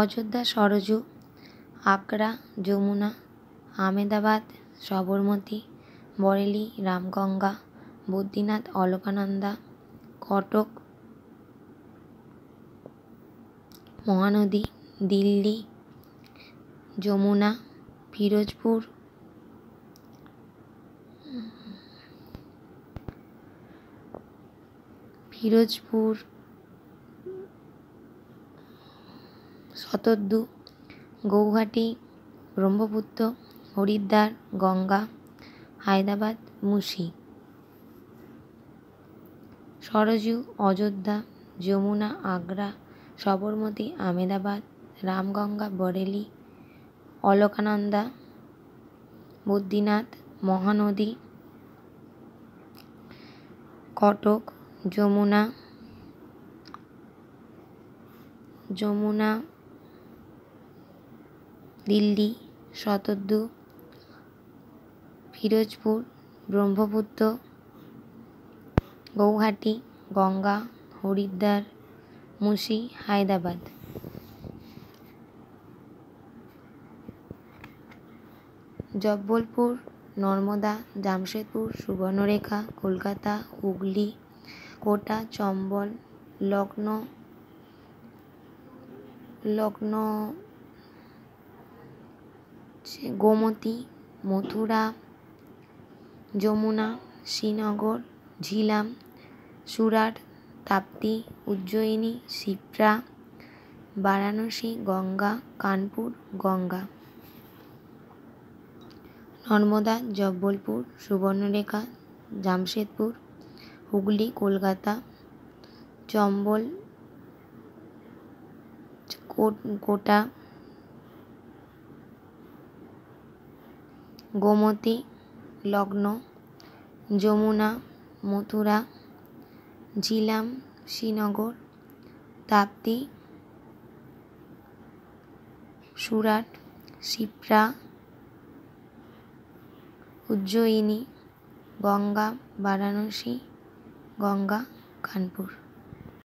Ayodhya, Sarayu, Agra, Jamuna, Ahmedabad, Sabarmati, Bareilly, Ramganga, Badrinath, Alaknanda, Cuttack, Mahanadi, Delhi, Jamuna, Ferozepur, Shatadru, Guwahati, Brahmaputra, Haridwar, Ganga, Hyderabad, মুসি। Sarayu, Ayodhya, Jamuna, Agra, Sabarmati, Ahmedabad, Ramganga, Bareilly, Alaknanda, Badrinath, Mahanadi, Cuttack, Jamuna, Delhi, Shatadru, Ferozepur, Brahmaputra, Guwahati, Ganga, Haridwar, মুসি, Hyderabad. Jabalpur, Narmada, Jamshedpur, Subarnarekha, Kolkata, Hooghly, কোটা, Chambal, Lucknow, Gomti, Mathura, Jamuna, Srinagar, Jhelum, Surat, Tapti, Ujjayini, Shipra, Varanasi, Ganga, Kanpur, Ganga. Narmada, Jabalpur, Subarnarekha, Jamshedpur, Hooghly, Kolkata, Chambal, কোটা, Gomti, Lucknow, Jamuna, Mathura, Jhelum, Srinagar, Tapti, Surat, Shipra, Ujjayini, Ganga, Varanasi, Ganga, Kanpur.